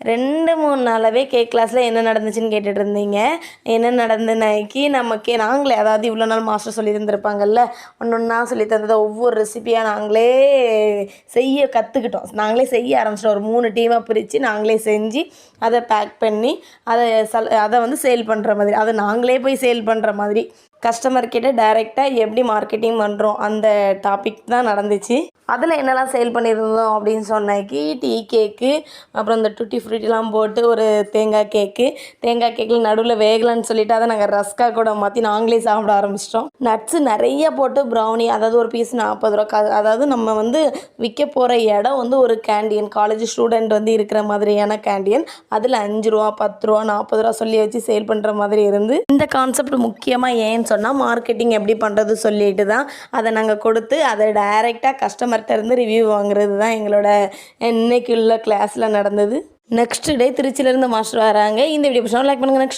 2, 3 நாளாவே கேக் கிளாஸில் என்ன நடந்துச்சுன்னு கேட்டுட்டு இருந்தீங்க. என்ன நடந்துனாக்கி நாங்களே அதாவது இவ்வளோ நாள் மாஸ்டர் சொல்லி தந்திருப்பாங்கல்ல, ஒன்னொன்னா சொல்லி தந்ததை ஒவ்வொரு ரெசிபியாக நாங்களே செய்ய கற்றுக்கிட்டோம். நாங்களே செய்ய ஆரம்பிச்சிட்டோம். ஒரு 3 டீமாக பிரித்து நாங்களே செஞ்சு அதை பேக் பண்ணி அதை வந்து சேல் பண்ணுற மாதிரி, அதை நாங்களே போய் சேல் பண்ணுற மாதிரி கஸ்டமர்கிட்ட டைரெக்டாக எப்படி மார்க்கெட்டிங் பண்ணுறோம் அந்த டாபிக் தான் நடந்துச்சு. அதில் என்னெல்லாம் சேல் பண்ணியிருந்தோம் அப்படின்னு சொன்னாக்கி டீ கேக்கு, அப்புறம் இந்த டூட்டி ஃப்ரூட்டிலாம் போட்டு ஒரு தேங்காய் கேக்கில் நடுவில் வேகலைன்னு சொல்லிவிட்டு அதை நாங்கள் ரஸ்கா கூட மாற்றி நாங்களே சாப்பிட ஆரம்பிச்சிட்டோம். நட்ஸு நிறைய போட்டு ப்ரௌனி, அதாவது ஒரு பீஸ் 40 ரூபா. அதாவது நம்ம வந்து விற்க போகிற இடம் வந்து ஒரு கேண்டீன், காலேஜ் ஸ்டூடெண்ட் வந்து இருக்கிற மாதிரியான கேண்டீன். அதில் 5 ரூபா 10 ரூபா 40 ரூபா சொல்லி வச்சு சேல் பண்ணுற மாதிரி இருந்து, இந்த கான்செப்ட் முக்கியமாக ஏன்னு சொன்னால் மார்க்கெட்டிங் எப்படி பண்ணுறது சொல்லிட்டு தான் அதை நாங்கள் கொடுத்து அதை டைரெக்டாக கஸ்டமர்கிட்ட இருந்து ரிவ்யூ வாங்குறது தான் எங்களோட இன்னைக்கு உள்ள கிளாஸில் நடந்தது. நெக்ஸ்ட் டே திருச்சியிலேருந்து மாஸ்டர் வராங்க. இந்த வீடியோ பிடிச்சா லைக் பண்ணுங்கள். நெக்ஸ்ட்